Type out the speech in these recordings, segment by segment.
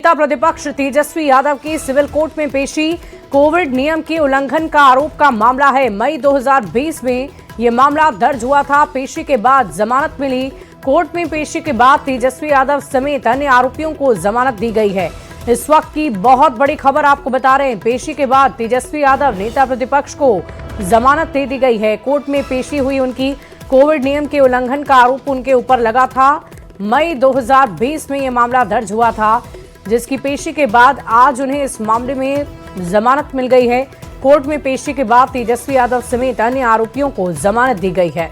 नेता प्रतिपक्ष तेजस्वी यादव की सिविल कोर्ट में पेशी। कोविड नियम के उल्लंघन का आरोप का मामला है। मई 2020 में यह मामला दर्ज हुआ था। पेशी के बाद जमानत मिली। कोर्ट में पेशी के बाद तेजस्वी यादव समेत अन्य आरोपियों को जमानत दी गई है। इस वक्त की बहुत बड़ी खबर आपको बता रहे हैं। पेशी के बाद तेजस्वी यादव नेता प्रतिपक्ष को जमानत दे दी गई है। कोर्ट में पेशी हुई उनकी। कोविड नियम के उल्लंघन का आरोप उनके ऊपर लगा था। मई 2020 में यह मामला दर्ज हुआ था, जिसकी पेशी के बाद आज उन्हें इस मामले में जमानत मिल गई है। कोर्ट में पेशी के बाद तेजस्वी यादव समेत अन्य आरोपियों को जमानत दी गई है।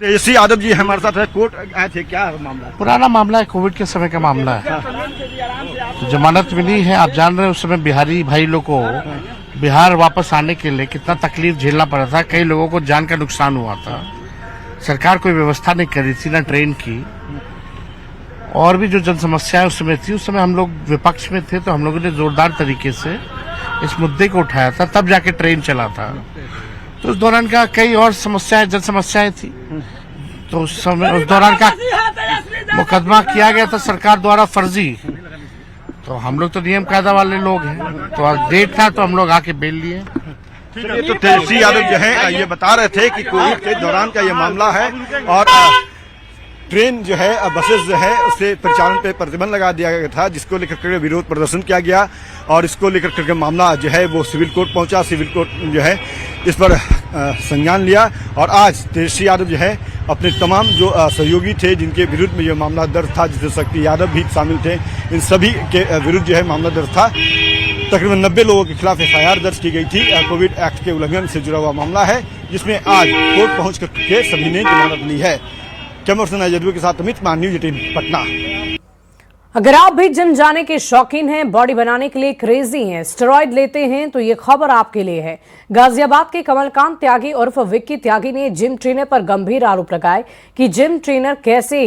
तेजस्वी यादव जी हमारे साथ है, कोर्ट आए थे, क्या मामला? पुराना मामला है, कोविड के समय का मामला है। तो जमानत मिली है। आप जान रहे हैं उस समय बिहारी भाई लोग को बिहार वापस आने के लिए कितना तकलीफ झेलना पड़ा था। कई लोगों को जान का नुकसान हुआ था। सरकार कोई व्यवस्था नहीं करी थी, ना ट्रेन की। और भी जो जन समस्याएं उस समय थी, उस समय हम लोग विपक्ष में थे, तो हम लोगों ने जोरदार तरीके से इस मुद्दे को उठाया था। तब जाके ट्रेन चला था। तो उस दौरान का कई और समस्याएं, जन समस्याएं थी, तो उस दौरान का मुकदमा किया गया था सरकार द्वारा फर्जी। तो हम लोग तो नियम कायदा वाले लोग हैं, तो आज डेट था तो हम लोग आके बेल लिए। ठीक है, तो तेजस्वी यादव जो है ये बता रहे थे कि कोविड के दौरान का ये मामला है और ट्रेन जो है, बसेस जो है, उससे परिचालन पे प्रतिबंध लगा दिया गया था, जिसको लेकर के विरोध प्रदर्शन किया गया और इसको लेकर के मामला जो है वो सिविल कोर्ट पहुंचा। सिविल कोर्ट जो है इस पर संज्ञान लिया और आज तेजस्वी यादव जो है अपने तमाम जो सहयोगी थे जिनके विरुद्ध में यह मामला दर्ज था, जिसमें शक्ति यादव भी शामिल थे, इन सभी के विरुद्ध जो है मामला दर्ज था। तकरीबन 90 लोगों के खिलाफ FIR दर्ज की गई थी। कोविड एक्ट के उल्लंघन से जुड़ा हुआ मामला है, जिसमें आज कोर्ट पहुंच करके सभी ने जमानत ली है। कैमरा पर्सन अजय के साथ अमित मान, न्यूज 18 पटना। अगर आप भी जिम जाने के शौकीन हैं, बॉडी बनाने के लिए क्रेजी हैं, स्टेरॉइड लेते हैं, तो ये खबर आपके लिए है। गाजियाबाद के कमलकांत त्यागी उर्फ विक्की त्यागी ने जिम ट्रेनर पर गंभीर आरोप लगाए कि जिम ट्रेनर कैसे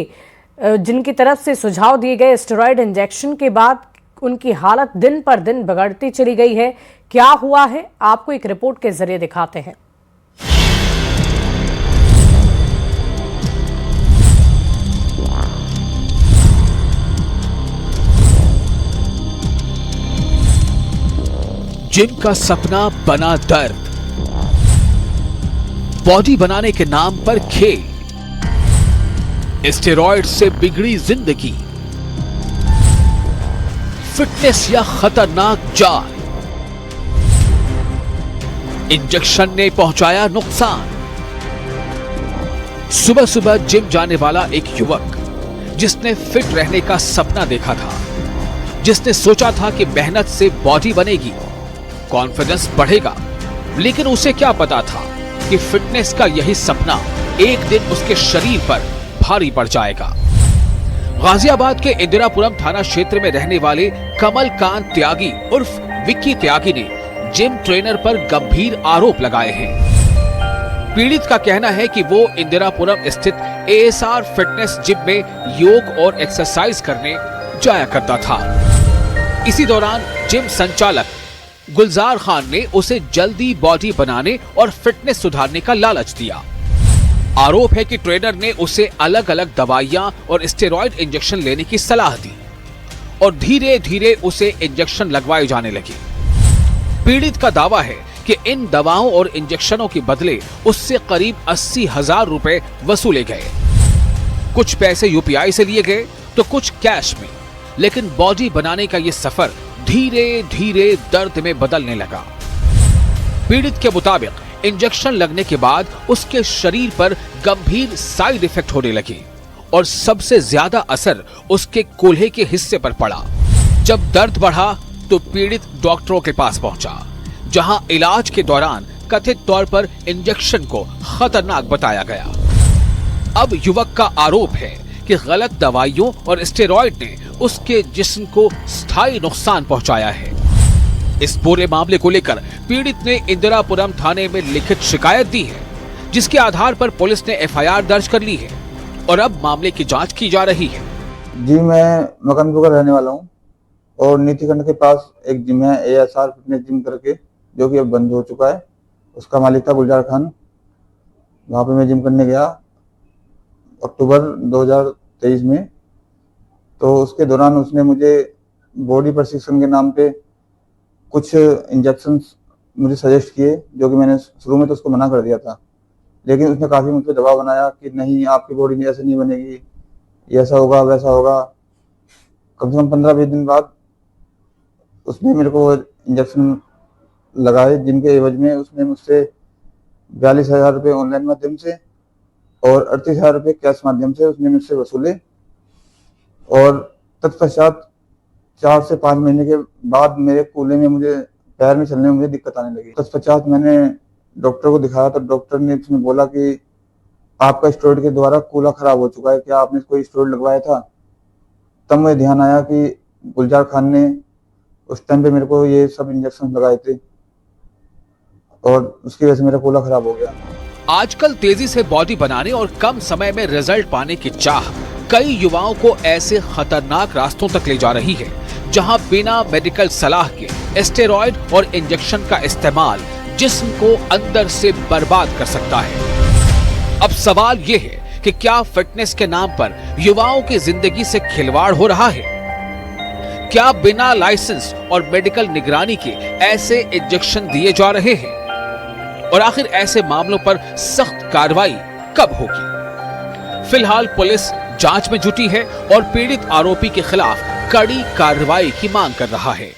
जिनकी तरफ से सुझाव दिए गए स्टेरॉइड इंजेक्शन के बाद उनकी हालत दिन पर दिन बिगड़ती चली गई है। क्या हुआ है, आपको एक रिपोर्ट के जरिए दिखाते हैं। जिम का सपना बना दर्द, बॉडी बनाने के नाम पर खेल, स्टेरॉइड से बिगड़ी जिंदगी, फिटनेस या खतरनाक जाल, इंजेक्शन ने पहुंचाया नुकसान। सुबह सुबह जिम जाने वाला एक युवक जिसने फिट रहने का सपना देखा था, जिसने सोचा था कि मेहनत से बॉडी बनेगी, कॉन्फिडेंस बढ़ेगा, लेकिन उसे क्या पता था कि फिटनेस का यही सपना एक दिन उसके शरीर पर भारी पड़ जाएगा। गाजियाबाद के इंदिरापुरम थाना क्षेत्र में रहने वाले कमलकांत त्यागी उर्फ विक्की त्यागी ने जिम ट्रेनर पर गंभीर आरोप लगाए हैं। पीड़ित का कहना है कि वो इंदिरापुरम स्थित ASR फिटनेस जिम में योग और एक्सरसाइज करने जाया करता था। इसी दौरान जिम संचालक गुलजार खान ने उसे जल्दी बॉडी बनाने और फिटनेस सुधारने का लालच दिया। आरोप है कि ट्रेनर ने उसे अलग अलग दवाइयां और स्टेरॉइड इंजेक्शन लेने की सलाह दी और धीरे धीरे उसे इंजेक्शन लगवाए जाने लगे। पीड़ित का दावा है कि इन दवाओं और इंजेक्शनों के बदले उससे करीब 80,000 रुपए वसूले गए। कुछ पैसे UPI से लिए गए तो कुछ कैश में, लेकिन बॉडी बनाने का यह सफर धीरे धीरे दर्द में बदलने लगा। पीड़ित के मुताबिक इंजेक्शन लगने के बाद उसके शरीर पर गंभीर साइड इफेक्ट होने लगे और सबसे ज्यादा असर उसके कूल्हे के हिस्से पर पड़ा। जब दर्द बढ़ा तो पीड़ित डॉक्टरों के पास पहुंचा, जहां इलाज के दौरान कथित तौर पर इंजेक्शन को खतरनाक बताया गया। अब युवक का आरोप है कि गलत दवाइयों और स्टेरॉइड ने उसके जिस्म को स्थायी नुकसान पहुंचाया है। इस पूरे मामले को लेकर पीड़ित ने इंदिरापुरम थाने में लिखित शिकायत दी है, जिसके आधार पर पुलिस ने FIR दर्ज कर ली है और अब मामले की जांच की जा रही है। जी, मैं मकानपुर का रहने वाला हूँ और नीतिखंड के पास एक जिम है ASR फिटनेस जिम करके, जो कि अब बंद हो चुका है। उसका मालिक था गुलजार खान। वहाँ पे मैं जिम करने गया अक्टूबर 2023 में। तो उसके दौरान उसने मुझे बॉडी प्रशिक्षण के नाम पे कुछ इंजेक्शंस मुझे सजेस्ट किए, जो कि मैंने शुरू में तो उसको मना कर दिया था, लेकिन उसने काफ़ी मुझ पर दबाव बनाया कि नहीं, आपकी बॉडी ऐसे नहीं बनेगी, ऐसा होगा वैसा होगा। कम से कम 15-20 दिन बाद उसने मेरे को इंजेक्शन लगाए, जिनके एवज में उसने मुझसे 42,000 रुपये ऑनलाइन माध्यम से और 38,000 रुपये कैश माध्यम से उसने मुझसे वसूले। और तत्पश्चात 4 से 5 महीने के बाद मेरे कूल्हे में मुझे पैर में चलने में मुझे दिक्कत आने लगी। तत्पश्चात मैंने डॉक्टर को दिखाया तो डॉक्टर ने उसमें बोला कि आपका स्टेरॉइड के द्वारा कूल्हा खराब हो चुका है, क्या आपने कोई स्टेरॉइड लगवाया था? तब मुझे ध्यान आया कि गुलजार खान ने उस टाइम पे मेरे को ये सब इंजेक्शन लगाए थे और उसकी वजह से मेरा कूल्हा खराब हो गया। आजकल तेजी से बॉडी बनाने और कम समय में रिजल्ट पाने की चाह कई युवाओं को ऐसे खतरनाक रास्तों तक ले जा रही है, जहां बिना मेडिकल सलाह के स्टेरॉइड और इंजेक्शन का इस्तेमाल जिस्म को अंदर से बर्बाद कर सकता है। अब सवाल ये है कि क्या फिटनेस के नाम पर युवाओं की जिंदगी से खिलवाड़ हो रहा है? क्या बिना लाइसेंस और मेडिकल निगरानी के ऐसे इंजेक्शन दिए जा रहे हैं? और आखिर ऐसे मामलों पर सख्त कार्रवाई कब होगी? फिलहाल पुलिस जांच में जुटी है और पीड़ित आरोपी के खिलाफ कड़ी कार्रवाई की मांग कर रहा है।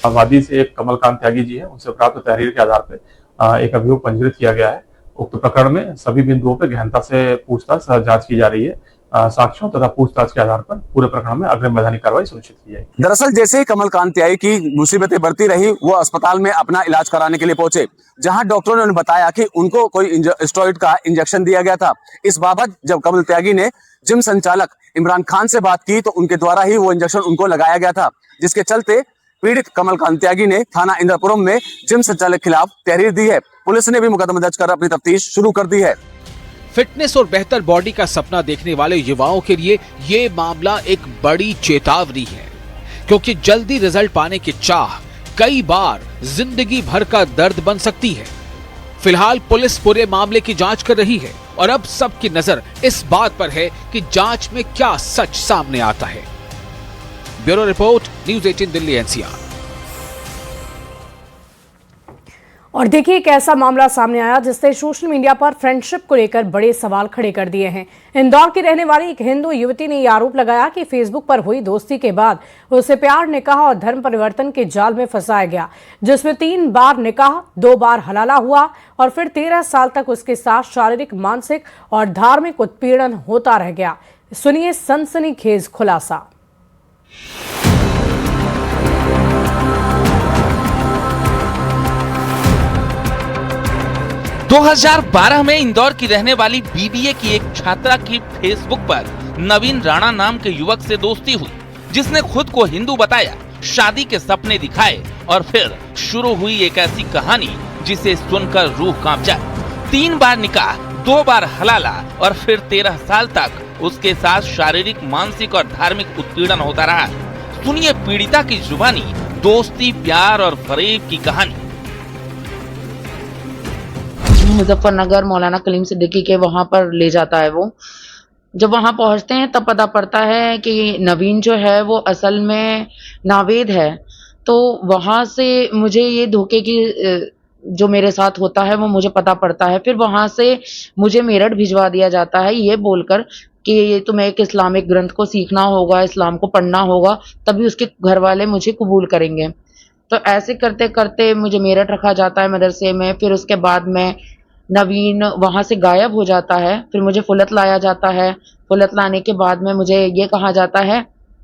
वादी से एक कमलकांत त्यागी जी है, उनसे प्राप्त तहरीर के आधार पर एक अभियोग पंजीकृत किया गया है। उक्त प्रकरण में सभी बिंदुओं पर गहनता से पूछताछ जांच की जा रही है। साक्ष्यों तथा पूछताछ के आधार पर पूरे प्रकरण में अग्रिम वैधानिक कार्रवाई सुनिश्चित की जाएगी। दरअसल जैसे ही कमलकांत त्यागी की मुसीबतें बढ़ती रही, वो अस्पताल में अपना इलाज कराने के लिए पहुंचे, जहां डॉक्टरों ने उन्हें बताया कि उनको कोई स्टेरॉइड का इंजेक्शन दिया गया था। इस बाबत जब कमल त्यागी ने जिम संचालक इमरान खान से बात की तो उनके द्वारा ही वो इंजेक्शन उनको लगाया गया था, जिसके चलते पीड़ित कमलकांत त्यागी ने थाना इंद्रपुरम में जिम संचालक के खिलाफ तहरीर दी है। पुलिस ने भी मुकदमा दर्ज कर अपनी तफ्तीश शुरू कर दी है। फिटनेस और बेहतर बॉडी का सपना देखने वाले युवाओं के लिए ये मामला एक बड़ी चेतावनी है, क्योंकि जल्दी रिजल्ट पाने की चाह कई बार जिंदगी भर का दर्द बन सकती है। फिलहाल पुलिस पूरे मामले की जांच कर रही है और अब सबकी नजर इस बात पर है कि जांच में क्या सच सामने आता है। Bureau report, news 18 Delhi NCR। और देखिए एक ऐसा मामला सामने आया जिसने सोशल मीडिया पर फ्रेंडशिप को लेकर बड़े सवाल खड़े कर दिए हैं। इंदौर की रहने वाली एक हिंदू युवती ने यह आरोप लगाया कि फेसबुक पर हुई दोस्ती के बाद उसे प्यार, निकाह और धर्म परिवर्तन के जाल में फंसाया गया, जिसमें 3 बार निकाह, 2 बार हलाला हुआ और फिर 13 साल तक उसके साथ शारीरिक, मानसिक और धार्मिक उत्पीड़न होता रह गया। सुनिए सनसनीखेज खुलासा। 2012 में इंदौर की रहने वाली BBA की एक छात्रा की फेसबुक पर नवीन राणा नाम के युवक से दोस्ती हुई, जिसने खुद को हिंदू बताया, शादी के सपने दिखाए और फिर शुरू हुई एक ऐसी कहानी जिसे सुनकर रूह कांप जाए। 3 बार निकाह, 2 बार हलाला और फिर 13 साल तक उसके साथ शारीरिक, मानसिक और धार्मिक उत्पीड़न होता रहा। सुनिए पीड़िता की जुबानी दोस्ती, प्यार और फरेब की कहानी। मुजफ्फरनगर मौलाना कलीम सिद्दीकी के वहाँ पर ले जाता है वो। जब वहाँ पहुँचते हैं तब पता पड़ता है कि नवीन जो है वो असल में नावेद है। तो वहाँ से मुझे ये धोखे की जो मेरे साथ होता है वो मुझे पता पड़ता है। फिर वहाँ से मुझे मेरठ भिजवा दिया जाता है ये बोलकर कि ये तुम्हें एक इस्लामिक ग्रंथ को सीखना होगा, इस्लाम को पढ़ना होगा, तभी उसके घर वाले मुझे कबूल करेंगे। तो ऐसे करते करते मुझे मेरठ रखा जाता है मदरसे में। फिर उसके बाद में नवीन वहाँ से गायब हो जाता है। फिर मुझे फुलत लाया जाता है। फुलत लाने के बाद में मुझे ये कहा जाता है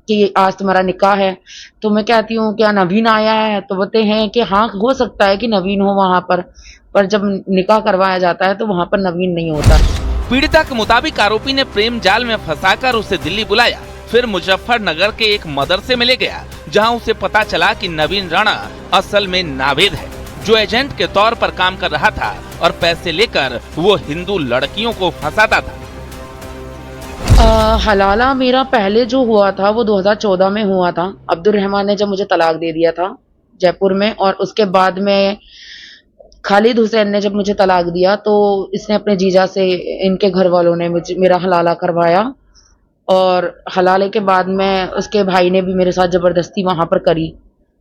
कि आज तुम्हारा निकाह है। तो मैं कहती हूँ क्या नवीन आया है? तो बोलते हैं कि हाँ हो सकता है कि नवीन हो वहाँ पर जब निकाह करवाया जाता है तो वहाँ पर नवीन नहीं होता। पीड़िता के मुताबिक आरोपी ने प्रेम जाल में फंसाकर उसे दिल्ली बुलाया, फिर मुजफ्फरनगर के एक मदरसे में ले गया, जहाँ उसे पता चला कि नवीन राणा असल में नावेद है, जो एजेंट के तौर पर काम कर रहा था और पैसे लेकर वो हिंदू लड़कियों को फंसाता था। हलाला मेरा पहले जो हुआ था वो 2014 में हुआ था। अब्दुल रहमान ने जब मुझे तलाक दे दिया था जयपुर में, और उसके बाद में खालिद हुसैन ने जब मुझे तलाक दिया तो इसने अपने जीजा से, इनके घर वालों ने मेरा हलाला करवाया, और हलाले के बाद में उसके भाई ने भी मेरे साथ जबरदस्ती वहां पर करी।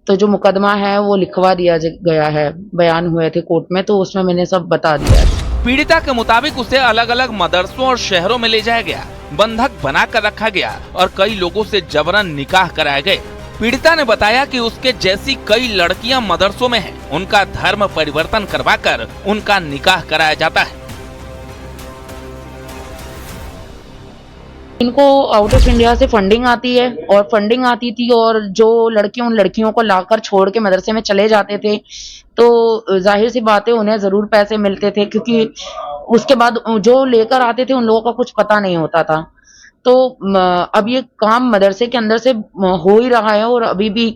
तो जो मुकदमा है वो लिखवा दिया गया है, बयान हुए थे कोर्ट में, तो उसमें मैंने सब बता दिया है। पीड़िता के मुताबिक उसे अलग अलग मदरसों और शहरों में ले जाया गया, बंधक बनाकर रखा गया और कई लोगों से जबरन निकाह कराए गए। पीड़िता ने बताया कि उसके जैसी कई लड़कियां मदरसों में हैं, उनका धर्म परिवर्तन करवाकर उनका निकाह कराया जाता है। इनको आउट ऑफ इंडिया से फंडिंग आती है, और फंडिंग आती थी, और जो लड़कियों उन लड़कियों को लाकर छोड़ के मदरसे में चले जाते थे, तो जाहिर सी बात है उन्हें जरूर पैसे मिलते थे, क्योंकि उसके बाद जो लेकर आते थे उन लोगों का कुछ पता नहीं होता था। तो अब ये काम मदरसे के अंदर से हो ही रहा है, और अभी भी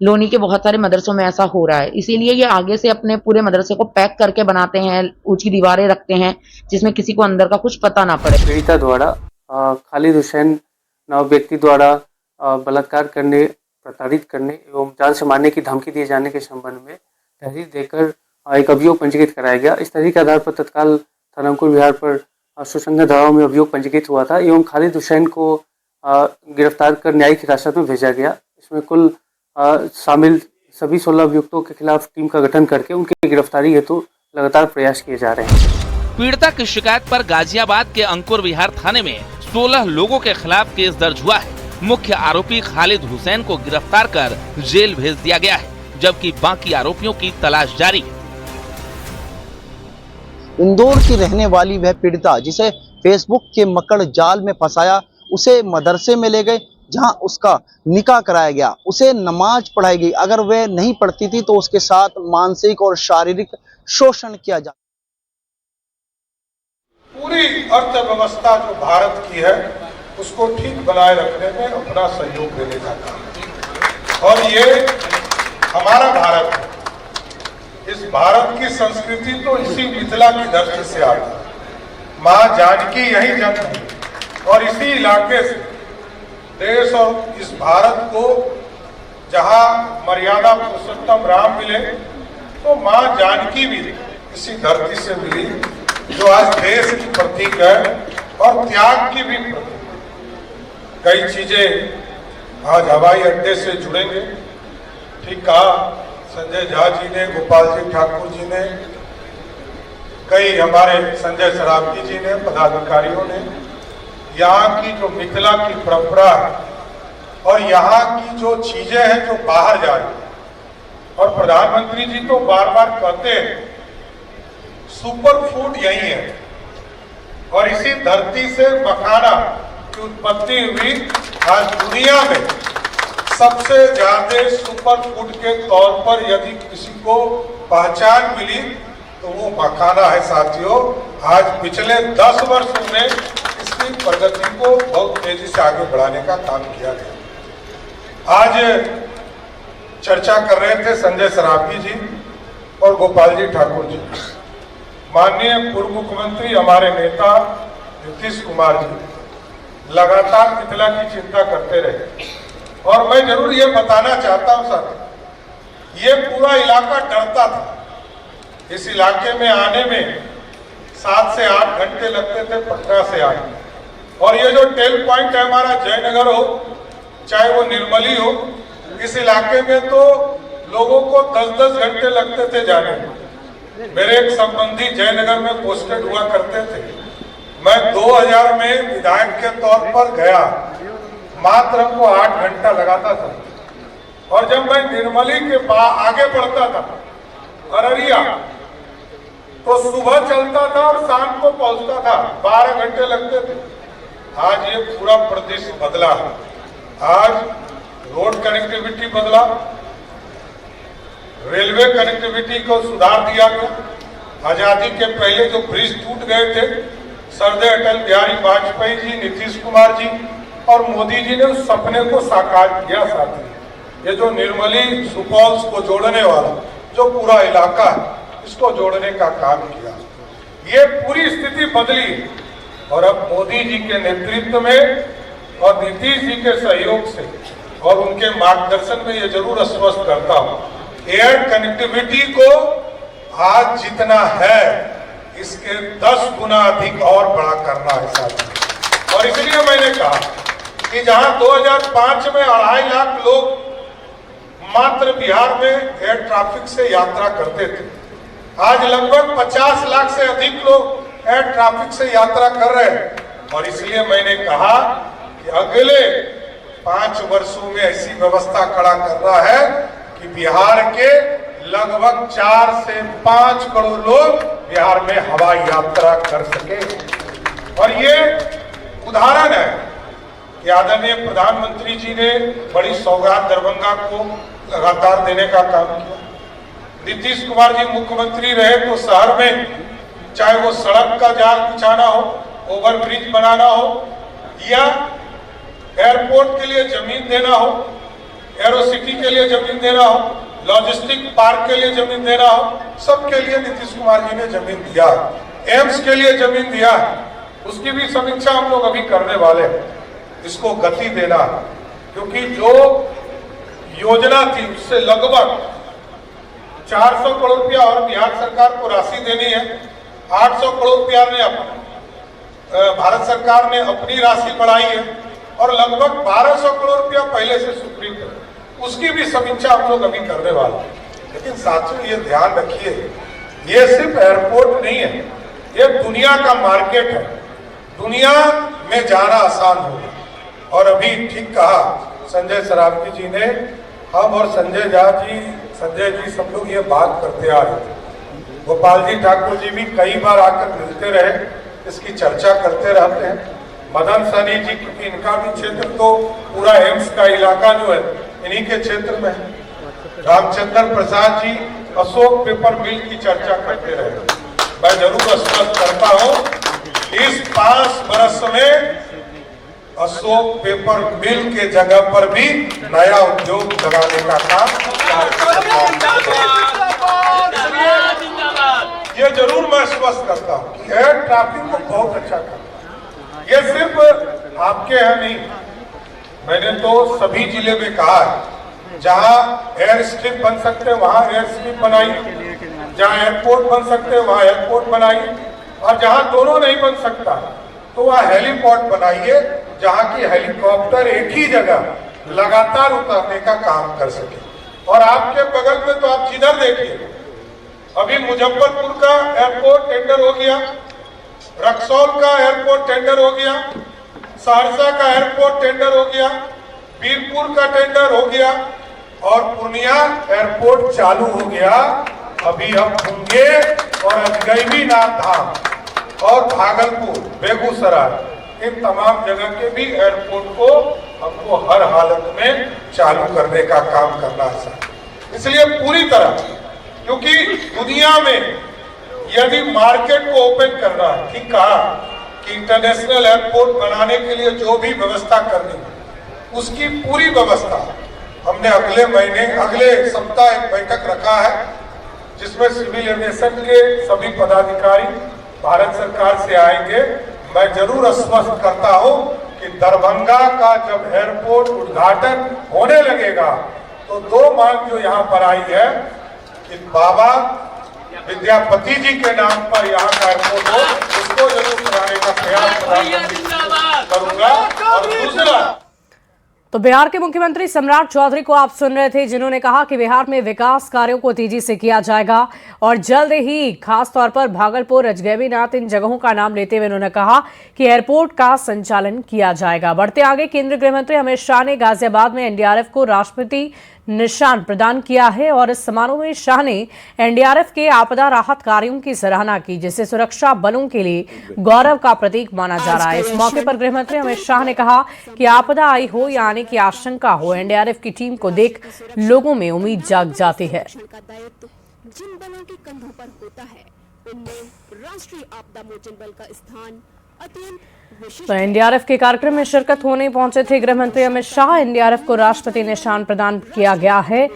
लोनी के बहुत सारे मदरसों में ऐसा हो रहा है। इसीलिए ये आगे से अपने पूरे मदरसे को पैक करके बनाते हैं, ऊंची दीवारें रखते हैं जिसमें किसी को अंदर का कुछ पता ना पड़े। पीड़िता द्वारा खालिद हुसैन नाव व्यक्ति द्वारा बलात्कार करने, प्रताड़ित करने एवं जान से मारने की धमकी दिए जाने के संबंध में तहरीर देकर एक अभियोग पंजीकृत कराया गया। इस तहरीर के आधार पर तत्काल थाना अंकुर विहार पर सुसंगत धाराओं में अभियोग पंजीकृत हुआ था एवं खालिद हुसैन को गिरफ्तार कर न्यायिक हिरासत में भेजा गया। इसमें कुल शामिल सभी 16 अभियुक्तों के खिलाफ टीम का गठन करके उनकी गिरफ्तारी हेतु लगातार प्रयास किए जा रहे हैं। पीड़िता की शिकायत पर गाजियाबाद के अंकुर विहार थाने में 16 लोगों के खिलाफ केस दर्ज हुआ है। मुख्य आरोपी खालिद हुसैन को गिरफ्तार कर जेल भेज दिया गया है, जबकि बाकी आरोपियों की तलाश जारी है। इंदौर की रहने वाली वह पीड़िता जिसे फेसबुक के मकड़ जाल में फंसाया, उसे मदरसे में ले गए जहां उसका निकाह कराया गया, उसे नमाज पढ़ाई गई। अगर वह नहीं पढ़ती थी तो उसके साथ मानसिक और शारीरिक शोषण किया जाता। पूरी अर्थव्यवस्था जो भारत की है उसको ठीक बनाए रखने में अपना सहयोग देने का काम, और ये हमारा भारत है। इस भारत की संस्कृति तो इसी मिथिला की धरती से आई है। मां जानकी यही जन्म हुई और इसी इलाके से देश और इस भारत को जहां मर्यादा पुरुषोत्तम राम मिले, तो मां जानकी भी इसी धरती से मिली, जो आज देश की प्रतीक है और त्याग की भी प्रतीक। कई चीजें आज हवाई अड्डे से जुड़ेंगे, ठीक कहा संजय झा जी ने, गोपाल जी ठाकुर जी ने, कई हमारे संजय सरावगी जी ने, पदाधिकारियों ने। यहाँ की जो मिथिला की परंपरा है और यहाँ की जो चीजें हैं जो बाहर जा रही है, और प्रधानमंत्री जी तो बार बार कहते हैं सुपर फूड यही है, और इसी धरती से मखाना की उत्पत्ति हुई। आज दुनिया में सबसे ज्यादा सुपर फूड के तौर पर यदि किसी को पहचान मिली तो वो मखाना है साथियों। आज पिछले 10 वर्षों में इसकी प्रगति को बहुत तेजी से आगे बढ़ाने का काम किया गया। आज चर्चा कर रहे थे संजय सरावगी जी और गोपाल जी ठाकुर जी। माननीय पूर्व मुख्यमंत्री हमारे नेता नीतीश कुमार जी लगातार मिथिला की चिंता करते रहे, और मैं जरूर ये बताना चाहता हूं सर, ये पूरा इलाका डरता था। इस इलाके में आने में 7 से 8 घंटे लगते थे पटना से आने, और ये जो टेल पॉइंट है हमारा जयनगर हो चाहे वो निर्मली हो, इस इलाके में तो लोगों को 10-10 घंटे लगते थे जाने में। मेरे एक संबंधी जयनगर में पोस्टेड हुआ करते थे। मैं 2000 में विधायक के तौर पर गया, मात्र हमको 8 घंटा लगाता था, और जब मैं निर्मली के आगे बढ़ता था अररिया, तो सुबह चलता था और शाम को पहुंचता था, 12 घंटे लगते थे। आज ये पूरा प्रदेश बदला है। आज रोड कनेक्टिविटी बदला, रेलवे कनेक्टिविटी को सुधार दिया गया। आजादी के पहले जो ब्रिज टूट गए थे, सरदार अटल बिहारी वाजपेयी जी, नीतीश कुमार जी और मोदी जी ने उस सपने को साकार किया। साथी ये जो निर्मली सुपौल को जोड़ने वाला जो पूरा इलाका है, इसको जोड़ने का काम किया। ये पूरी स्थिति बदली। और अब मोदी जी के नेतृत्व में और नीतीश जी के सहयोग से और उनके मार्गदर्शन में ये जरूर आश्वस्त करता हूँ, एयर कनेक्टिविटी को आज जितना है इसके 10 गुना अधिक और बड़ा करना है साथ। और इसलिए मैंने कहा कि जहां 2005 में 2.5 लाख लोग मात्र बिहार में एयर ट्रैफिक से यात्रा करते थे, आज लगभग 50 लाख से अधिक लोग एयर ट्रैफिक से यात्रा कर रहे हैं। और इसलिए मैंने कहा कि अगले 5 वर्षों में ऐसी व्यवस्था खड़ा करना है कि बिहार के लगभग 4 से 5 करोड़ लोग बिहार में हवाई यात्रा कर सके। और ये उदाहरण है कि आदरणीय प्रधानमंत्री जी ने बड़ी सौगात दरभंगा को लगातार देने का काम किया। नीतीश कुमार जी मुख्यमंत्री रहे तो शहर में चाहे वो सड़क का जाल बिछाना हो, ओवरब्रिज बनाना हो या एयरपोर्ट के लिए जमीन देना हो, एरो सिटी के लिए जमीन देना हो, लॉजिस्टिक पार्क के लिए जमीन देना हो, सबके लिए नीतीश कुमार जी ने जमीन दिया। एम्स के लिए जमीन दिया, उसकी भी समीक्षा हम लोग अभी करने वाले हैं। इसको गति देना, क्योंकि जो योजना थी उससे लगभग 400 करोड़ रुपया और बिहार सरकार को राशि देनी है। 800 करोड़ रुपया ने भारत सरकार ने अपनी राशि बढ़ाई है और लगभग 1200 करोड़ रुपया पहले से सुप्रीम है, उसकी भी समीक्षा हम लोग अभी करने वाले हैं। लेकिन साथियों ये ध्यान रखिए, ये सिर्फ एयरपोर्ट नहीं है, ये दुनिया का मार्केट है। दुनिया में जाना आसान होगा। और अभी ठीक कहा संजय सरावगी जी ने, हम और संजय जी सब लोग ये बात करते आ रहे थे। गोपाल जी ठाकुर जी भी कई बार आकर मिलते रहे, इसकी चर्चा करते रहते हैं। मदन सनी जी, क्योंकि इनका भी क्षेत्र तो पूरा एम्स का इलाका जो है इन्हीं के क्षेत्र में है। रामचंद्र प्रसाद जी अशोक पेपर मिल की चर्चा करते रहे। मैं जरूर आश्वस्त करता हूँ, इस 5 वर्ष में अशोक पेपर मिल के जगह पर भी नया उद्योग लगाने का काम ये जरूर मैं आश्वस्त करता हूँ कि एयर ट्रैफिक को बहुत अच्छा करना। ये सिर्फ आपके यहाँ नहीं, मैंने तो सभी जिले में कहा है, जहाँ एयर स्ट्रिप बन सकते हैं वहाँ एयर स्ट्रिप बनाइए, जहाँ एयरपोर्ट बन सकते हैं वहाँ एयरपोर्ट बनाइए, और जहाँ दोनों नहीं बन सकता तो वहाँ हेलीपोर्ट बनाइए, जहाँ की हेलीकॉप्टर एक ही जगह लगातार उतारने का काम कर सके। और आपके बगल में तो आप जिधर देखिए, अभी मुजफ्फरपुर का एयरपोर्ट टेंडर हो गया, रक्सौल का एयरपोर्ट टेंडर हो गया, सहरसा का एयरपोर्ट टेंडर हो गया, बीरपुर का टेंडर हो गया और पूर्णिया एयरपोर्ट चालू हो गया। अभी हम मुंगेर और अजगैबीनाथ धाम और भागलपुर, बेगूसराय, इन तमाम जगह के भी एयरपोर्ट को हमको हर हालत में चालू करने का काम करना है। इसलिए पूरी तरह, क्योंकि दुनिया में यदि मार्केट को ओपन करना है, ठीक कहा कि इंटरनेशनल एयरपोर्ट बनाने के लिए जो भी व्यवस्था करनी है उसकी पूरी व्यवस्था हमने अगले सप्ताह एक बैठक रखा है, जिसमें सिविल एविएशन के सभी पदाधिकारी भारत सरकार से आएंगे। मैं जरूर आश्वस्त करता हूं कि दरभंगा का जब एयरपोर्ट उद्घाटन होने लगेगा तो 2 मांग जो यहाँ पर आई है कि बाबा विद्यापति जी के नाम पर यहाँ का एयरपोर्ट हो, उसको जरूर कराने का प्रयास करूंगा। और दूसरा, तो बिहार के मुख्यमंत्री सम्राट चौधरी को आप सुन रहे थे, जिन्होंने कहा कि बिहार में विकास कार्यों को तेजी से किया जाएगा और जल्द ही खास तौर पर भागलपुर, अजगैबीनाथ, इन जगहों का नाम लेते हुए उन्होंने कहा कि एयरपोर्ट का संचालन किया जाएगा। बढ़ते आगे, केंद्रीय गृह मंत्री अमित शाह ने गाजियाबाद में एनडीआरएफ को राष्ट्रपति निशान प्रदान किया है और इस समारोह में शाह ने एनडीआरएफ के आपदा राहत कार्यों की सराहना की, जिसे सुरक्षा बलों के लिए गौरव का प्रतीक माना जा रहा है। इस मौके पर गृह मंत्री अमित शाह ने कहा कि आपदा आई हो या आने की आशंका हो, एनडीआरएफ की टीम को देख लोगों में उम्मीद जाग जाती है। जिन बलों के कंधों पर होता है उनमें राष्ट्रीय आपदा मोचन बल का स्थान तो एनडीआरएफ के कार्यक्रम में शिरकत होने पहुंचे थे गृह मंत्री अमित शाह। एनडीआरएफ को राष्ट्रपति निशान प्रदान किया गया है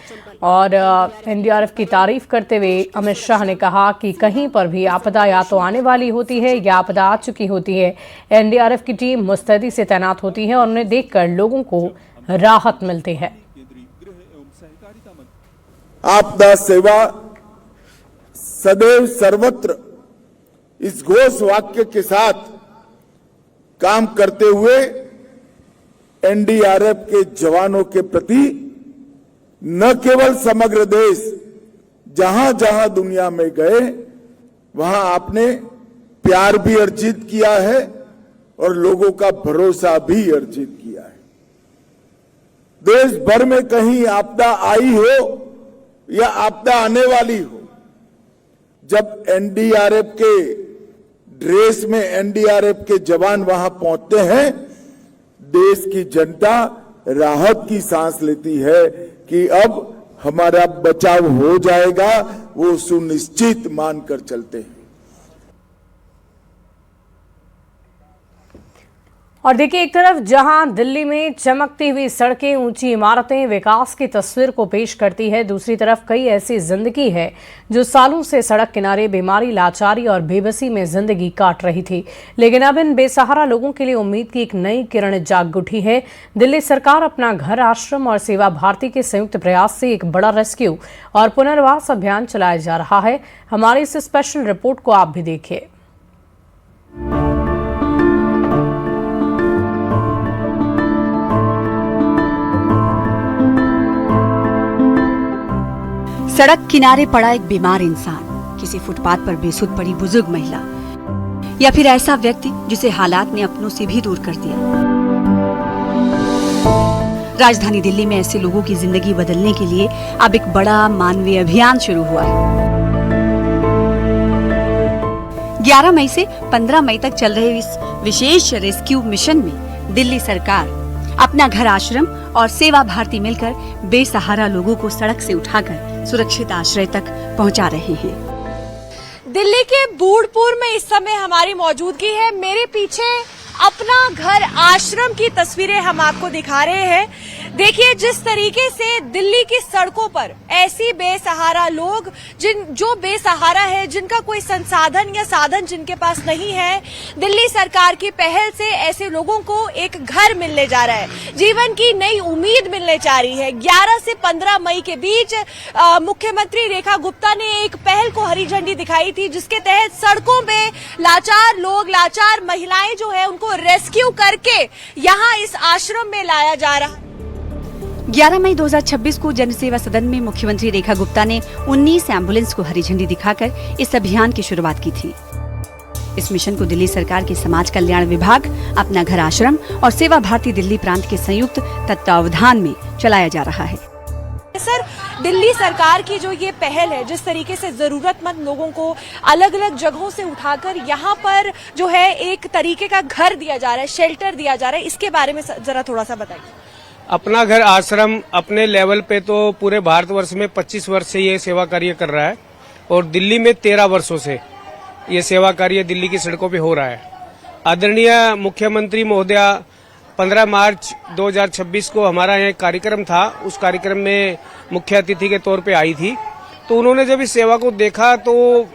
और एनडीआरएफ की तारीफ करते हुए अमित शाह ने कहा कि कहीं पर भी आपदा या तो आने वाली होती है या आपदा आ चुकी होती है, एनडीआरएफ की टीम मुस्तैदी से तैनात होती है और उन्हें देखकर लोगों को राहत मिलती है। आपदा सेवा सदैव सर्वत्र इस घोष वाक्य के साथ काम करते हुए एनडीआरएफ के जवानों के प्रति न केवल समग्र देश, जहां जहां दुनिया में गए वहां आपने प्यार भी अर्जित किया है और लोगों का भरोसा भी अर्जित किया है। देश भर में कहीं आपदा आई हो या आपदा आने वाली हो, जब एनडीआरएफ के ड्रेस में एनडीआरएफ के जवान वहां पहुंचते हैं, देश की जनता राहत की सांस लेती है कि अब हमारा बचाव हो जाएगा, वो सुनिश्चित मानकर चलते हैं। और देखिए, एक तरफ जहां दिल्ली में चमकती हुई सड़कें, ऊंची इमारतें विकास की तस्वीर को पेश करती है, दूसरी तरफ कई ऐसी जिंदगी है जो सालों से सड़क किनारे बीमारी, लाचारी और बेबसी में जिंदगी काट रही थी। लेकिन अब इन बेसहारा लोगों के लिए उम्मीद की एक नई किरण जाग उठी है। दिल्ली सरकार अपना घर आश्रम और सेवा भारती के संयुक्त प्रयास से एक बड़ा रेस्क्यू और पुनर्वास अभियान चलाया जा रहा है। हमारी इस स्पेशल रिपोर्ट को आप भी देखिए। सड़क किनारे पड़ा एक बीमार इंसान, किसी फुटपाथ पर बेसुध पड़ी बुजुर्ग महिला, या फिर ऐसा व्यक्ति जिसे हालात ने अपनों से भी दूर कर दिया। राजधानी दिल्ली में ऐसे लोगों की जिंदगी बदलने के लिए अब एक बड़ा मानवीय अभियान शुरू हुआ है। 11 मई से 15 मई तक चल रहे इस विशेष रेस्क्यू मिशन में दिल्ली सरकार अपना घर आश्रम और सेवा भारती मिलकर बेसहारा लोगों को सड़क से उठाकर सुरक्षित आश्रय तक पहुंचा रहे हैं। दिल्ली के बूढ़पुर में इस समय हमारी मौजूदगी है। मेरे पीछे अपना घर आश्रम की तस्वीरें हम आपको दिखा रहे हैं। देखिए, जिस तरीके से दिल्ली की सड़कों पर ऐसी बेसहारा लोग जो बेसहारा है, जिनका कोई संसाधन या साधन जिनके पास नहीं है, दिल्ली सरकार की पहल से ऐसे लोगों को एक घर मिलने जा रहा है, जीवन की नई उम्मीद मिलने जा रही है। 11 से 15 मई के बीच मुख्यमंत्री रेखा गुप्ता ने एक पहल को हरी झंडी दिखाई थी, जिसके तहत सड़कों पे लाचार लोग, लाचार महिलाएं जो है, उनको रेस्क्यू करके यहाँ इस आश्रम में लाया जा रहा है। 11 मई 2026 को जनसेवा सदन में मुख्यमंत्री रेखा गुप्ता ने 19 एम्बुलेंस को हरी झंडी दिखाकर इस अभियान की शुरुआत की थी। इस मिशन को दिल्ली सरकार के समाज कल्याण विभाग, अपना घर आश्रम और सेवा भारती दिल्ली प्रांत के संयुक्त तत्वावधान में चलाया जा रहा है। सर, दिल्ली सरकार की जो ये पहल है, जिस तरीके से जरूरतमंद लोगों को अलग अलग जगहों से उठाकर यहाँ पर जो है एक तरीके का घर दिया जा रहा है, शेल्टर दिया जा रहा है, इसके बारे में जरा थोड़ा सा बताइए। अपना घर आश्रम अपने लेवल पे तो पूरे भारतवर्ष में 25 वर्ष से ये सेवा कार्य कर रहा है और दिल्ली में 13 वर्षों से ये सेवा कार्य दिल्ली की सड़कों पे हो रहा है। आदरणीय मुख्यमंत्री महोदया 15 मार्च 2026 को हमारा यहाँ कार्यक्रम था, उस कार्यक्रम में मुख्य अतिथि के तौर पे आई थी। तो उन्होंने जब इस सेवा को देखा तो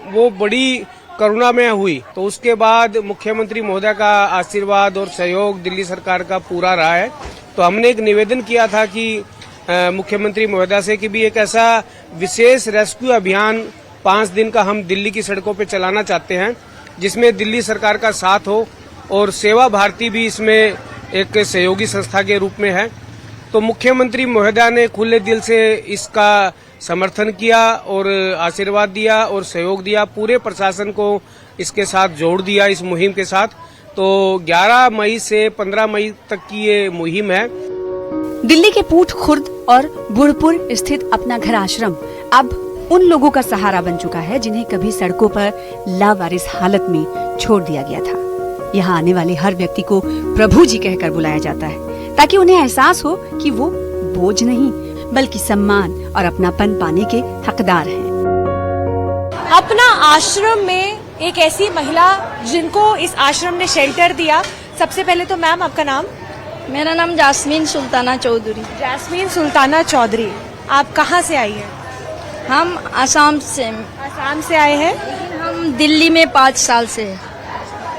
वो बड़ी करुणा में हुई। तो उसके बाद मुख्यमंत्री महोदया का आशीर्वाद और सहयोग दिल्ली सरकार का पूरा रहा है। तो हमने एक निवेदन किया था कि मुख्यमंत्री महोदया से कि भी एक ऐसा विशेष रेस्क्यू अभियान 5 दिन का हम दिल्ली की सड़कों पे चलाना चाहते हैं, जिसमें दिल्ली सरकार का साथ हो और सेवा भारती भी इसमें एक सहयोगी संस्था के रूप में है। तो मुख्यमंत्री महोदया ने खुले दिल से इसका समर्थन किया और आशीर्वाद दिया और सहयोग दिया, पूरे प्रशासन को इसके साथ जोड़ दिया इस मुहिम के साथ। तो 11 मई से 15 मई तक की ये मुहिम है। दिल्ली के पूट, खुर्द और बुढ़पुर स्थित अपना घर आश्रम अब उन लोगों का सहारा बन चुका है जिन्हें कभी सड़कों पर लावारिस हालत में छोड़ दिया गया था। यहाँ आने वाले हर व्यक्ति को प्रभु जी कहकर बुलाया जाता है, ताकि उन्हें एहसास हो कि वो बोझ नहीं बल्कि सम्मान और अपनापन पाने के हकदार हैं। अपना आश्रम में एक ऐसी महिला जिनको इस आश्रम ने शेल्टर दिया। सबसे पहले तो मैम आपका नाम? मेरा नाम जास्मीन सुल्ताना चौधरी। जैस्मीन सुल्ताना चौधरी, आप कहाँ से आई हैं? हम आसाम से आए हैं। हम दिल्ली में 5 साल से।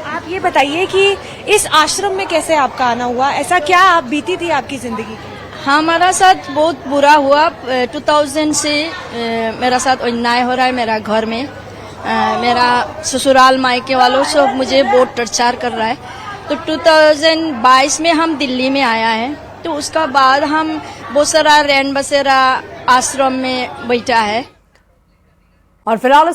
आप ये बताइए कि इस आश्रम में कैसे आपका आना हुआ, ऐसा क्या आप बीती थी आपकी जिंदगी की? हमारा साथ बहुत बुरा हुआ। 2000 से मेरा साथ अन्याय हो रहा है मेरा घर में। मेरा ससुराल मायके वालों सब मुझे बहुत टॉर्चर कर रहा है। तो 2022 में हम दिल्ली में आया है। तो उसका बाद हम बहुत सारा रैन बसेरा आश्रम में बैठा है। और फिलहाल